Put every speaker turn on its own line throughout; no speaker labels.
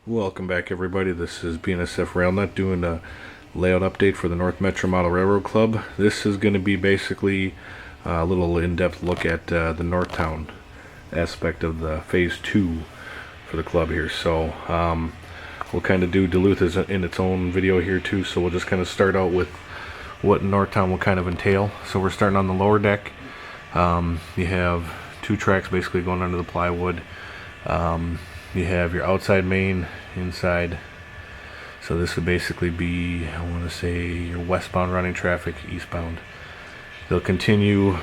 Welcome back, everybody. This is bnsfrailnut doing a layout update for the North Metro Model Railroad Club. This is going to be basically a little in-depth look at the Northtown aspect of the Phase 2 for the club here. So we'll kind of do Duluth as in its own video here too, so we'll just kind of start out with what Northtown will kind of entail. So we're starting on the lower deck. You have two tracks basically going under the plywood. You have your outside main, inside. So this would basically be, I want to say, your westbound running traffic, eastbound. They'll continue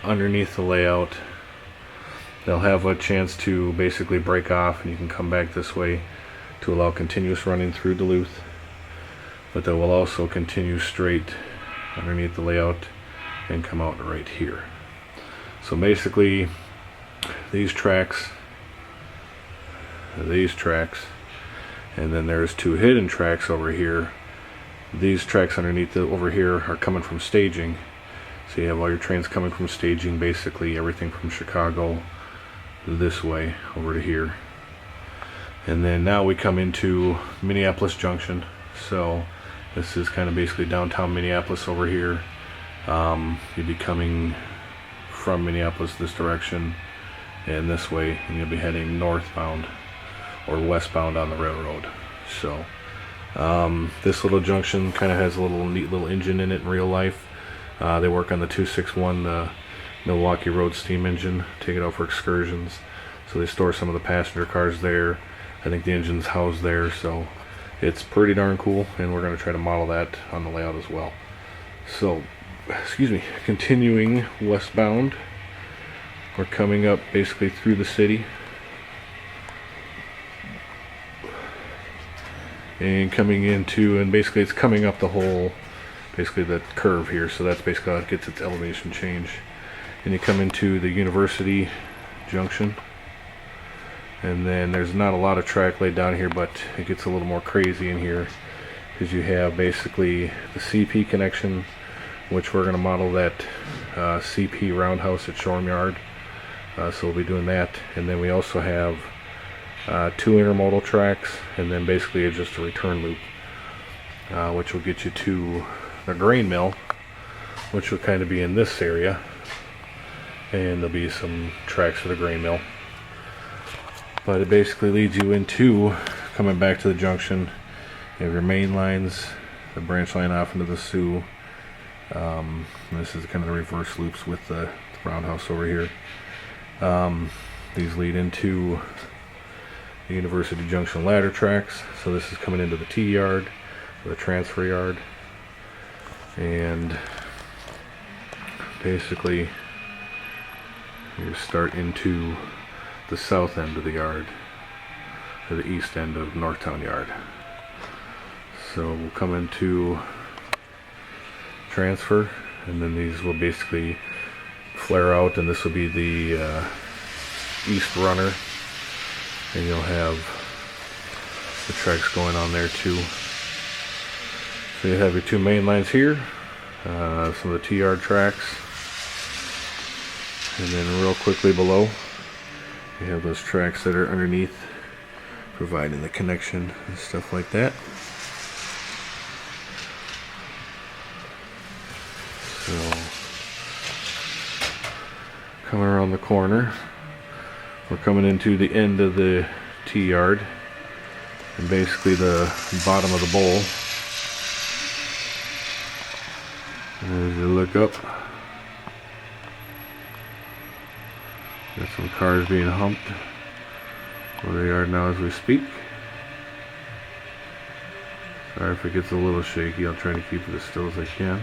underneath the layout. They'll have a chance to basically break off and you can come back this way to allow continuous running through Duluth. But they will also continue straight underneath the layout and come out right here. So basically these tracks, and then there's two hidden tracks over here. These tracks underneath over here are coming from staging. So you have all your trains coming from staging, basically everything from Chicago this way over to here. And then now we come into Minneapolis Junction. So this is kind of basically downtown Minneapolis over here. You'll be coming from Minneapolis this direction and this way, and you'll be heading northbound or westbound on the railroad. So this little junction kind of has a neat little engine in it in real life. They work on the 261 Milwaukee Road steam engine, take it out for excursions. So they store some of the passenger cars there. I think the engine's housed there, so it's pretty darn cool, and we're going to try to model that on the layout as well. So continuing westbound, we're coming up basically through the city and coming into, and basically it's coming up the whole, basically the curve here. So that's basically how it gets its elevation change. And you come into the University Junction, and then there's not a lot of track laid down here, but it gets a little more crazy in here because you have basically the CP connection, which we're going to model that CP roundhouse at Shoreham Yard. So we'll be doing that. And then we also have two intermodal tracks, and then basically just a return loop, which will get you to the grain mill, which will kind of be in this area, and there'll be some tracks for the grain mill. But it basically leads you into coming back to the junction. You have your main lines, the branch line off into the Sioux. This is kind of the reverse loops with the roundhouse over here. These lead into the University Junction ladder tracks. So this is coming into the T yard, the transfer yard, and basically you start into the south end of the yard, or the east end of Northtown Yard. So we'll come into transfer, and then these will basically flare out, and this will be the east runner, and you'll have the tracks going on there too. So you have your two main lines here, some of the T-yard tracks, and then real quickly below you have those tracks that are underneath, providing the connection and stuff like that. So coming around the corner, we're coming into the end of the T-yard, and basically the bottom of the bowl. As you look up, got some cars being humped where they are now as we speak. Sorry if it gets a little shaky, I'll try to keep it as still as I can.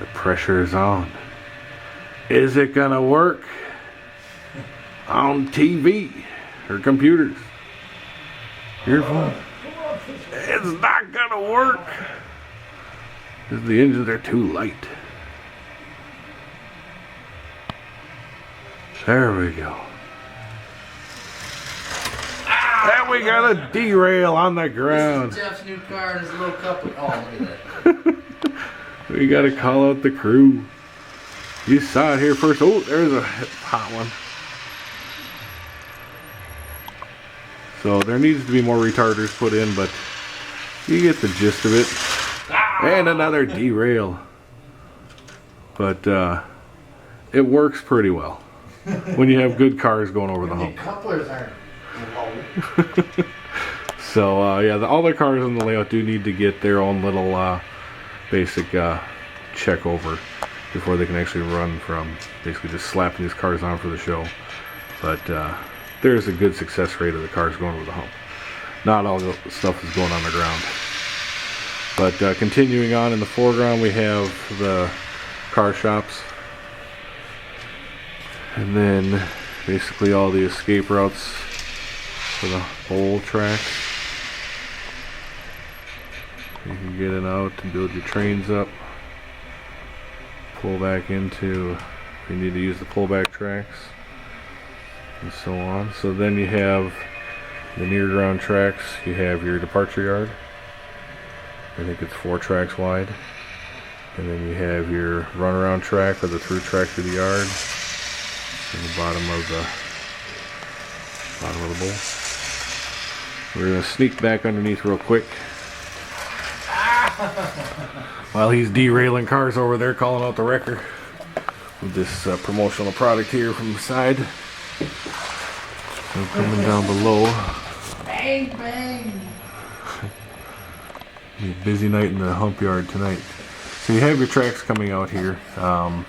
The pressure is on. Is it gonna work on TV or computers? Your phone? It's not gonna work because the engines are too light. There we go. And we got a derail on the ground.
This is Jeff's new car and his little couple. Oh, look at that.
We gotta call out the crew. You saw it here first. Oh, there's a hot one. So there needs to be more retarders put in, but you get the gist of it. And another derail. But it works pretty well when you have good cars going over the hump.
The couplers aren't low.
So yeah, all the cars in the layout do need to get their own little basic check over before they can actually run from basically just slapping these cars on for the show. But there's a good success rate of the cars going over the hump. Not all the stuff is going on the ground. But continuing on in the foreground, we have the car shops. And then basically all the escape routes for the whole track. You can get it out and build your trains up. Pull back into, if you need to use the pullback tracks, and so on. So then you have the near ground tracks. You have your departure yard. I think it's 4 tracks wide. And then you have your runaround track or the through track to the yard. And the bottom of the bowl. We're going to sneak back underneath real quick. While he's derailing cars over there, calling out the wrecker with this promotional product here from the side. So coming down below.
Bang, bang.
Be a busy night in the hump yard tonight. So you have your tracks coming out here.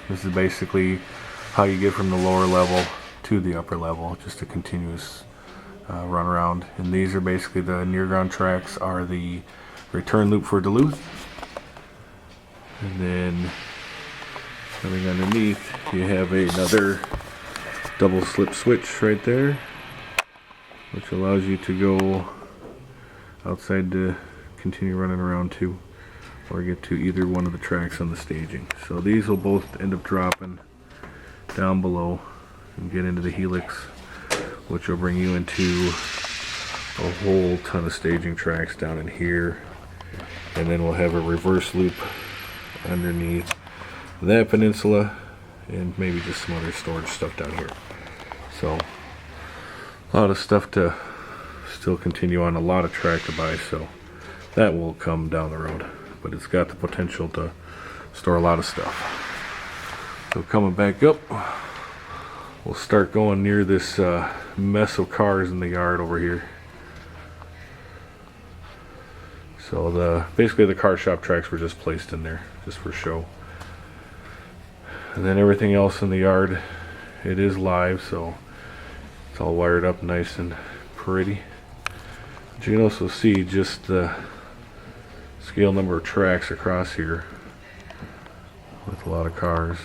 This is basically how you get from the lower level to the upper level, just a continuous run around. And these are basically the near ground tracks are the return loop for Duluth. And then coming underneath, you have another double slip switch right there, which allows you to go outside to continue running around to, or get to either one of the tracks on the staging. So these will both end up dropping down below and get into the helix, which will bring you into a whole ton of staging tracks down in here. And then we'll have a reverse loop underneath that peninsula and maybe just some other storage stuff down here. So a lot of stuff to still continue on, a lot of track to buy, so that will come down the road, but it's got the potential to store a lot of stuff. So coming back up, we'll start going near this mess of cars in the yard over here. So basically the car shop tracks were just placed in there just for show. And then everything else in the yard, it is live, so it's all wired up nice and pretty. But you can also see just the scale number of tracks across here with a lot of cars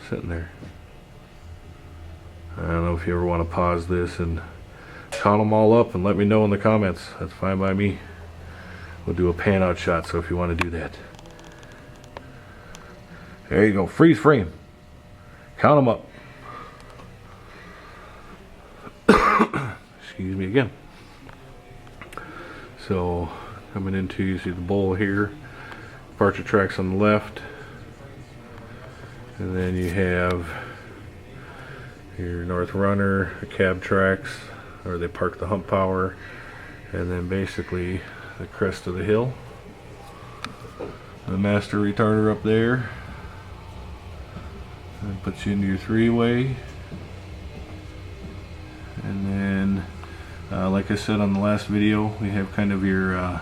sitting there. I don't know if you ever want to pause this and count them all up and let me know in the comments. That's fine by me. We'll do a pan out shot, so if you want to do that. There you go, freeze frame. Count them up. Excuse me again. So coming into, you see the bowl here, departure tracks on the left, and then you have your north runner, the cab tracks, or they park the hump power, and then basically the crest of the hill, the master retarder up there, and puts you into your 3-way. And then like I said on the last video, we have kind of your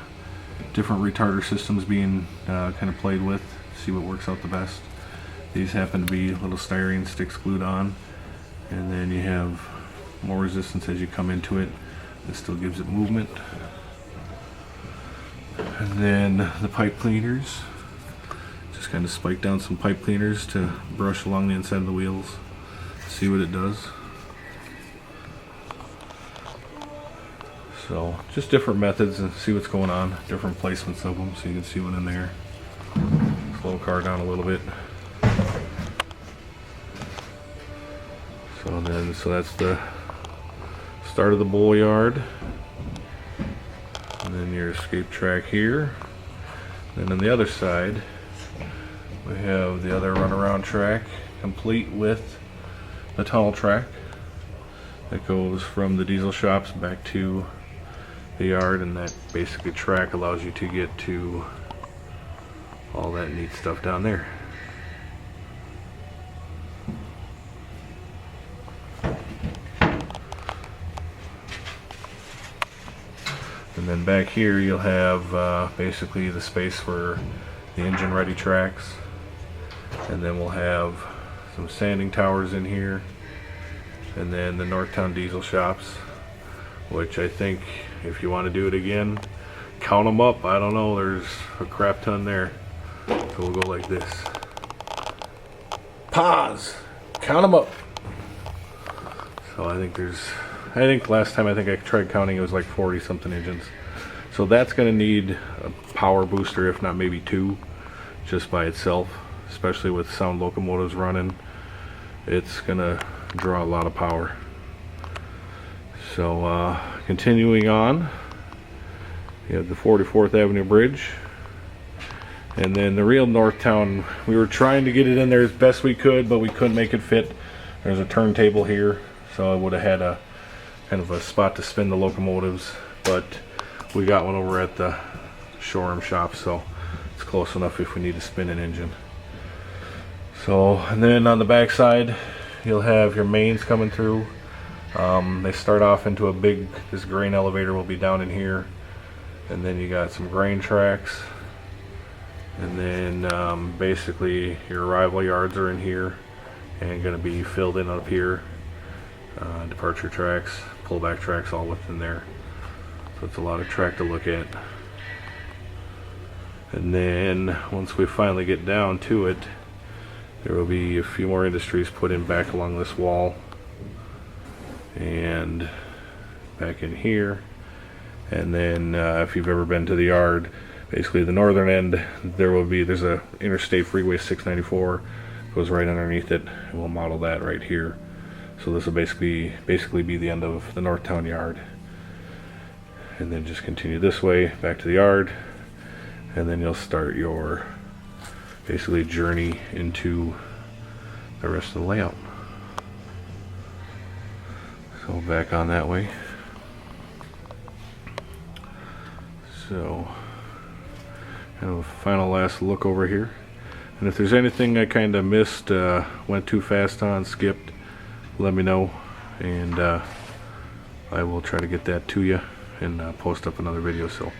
different retarder systems being kind of played with, see what works out the best. These happen to be little styrene sticks glued on, and then you have more resistance as you come into it. This still gives it movement. And then the pipe cleaners, just kind of spike down some pipe cleaners to brush along the inside of the wheels, see what it does. So just different methods and see what's going on, different placements of them, so you can see one in there. Slow car down a little bit. So that's the start of the bowl yard. And then your escape track here. And on the other side, we have the other runaround track, complete with the tunnel track that goes from the diesel shops back to the yard, and that basically track allows you to get to all that neat stuff down there. And then back here you'll have basically the space for the engine ready tracks, and then we'll have some sanding towers in here, and then the Northtown diesel shops, which I think if you want to do it again, count them up. I don't know, there's a crap ton there. So we'll go like this. Pause. Count them up. So I think last time I tried counting, it was like 40 something engines. So that's going to need a power booster, if not maybe two, just by itself, especially with sound locomotives running. It's going to draw a lot of power. So continuing on, you have the 44th Avenue Bridge, and then the real Northtown. We were trying to get it in there as best we could, but we couldn't make it fit. There's a turntable here, so I would have had a kind of a spot to spin the locomotives, but we got one over at the showroom shop, so it's close enough if we need to spin an engine. So, and then on the back side you'll have your mains coming through. They start off into a big, this grain elevator will be down in here, and then you got some grain tracks, and then basically your arrival yards are in here and going to be filled in up here. Departure tracks, pullback tracks, all within there. So it's a lot of track to look at. And then once we finally get down to it, there will be a few more industries put in back along this wall and back in here. And then if you've ever been to the yard, basically the northern end, there's a interstate freeway 694 goes right underneath it, and we'll model that right here. So this will basically be the end of the Northtown yard, and then just continue this way back to the yard, and then you'll start your basically journey into the rest of the layout. So back on that way. So kind of a final last look over here, and if there's anything I kind of missed, went too fast on, skipped, let me know, and I will try to get that to you and post up another video. So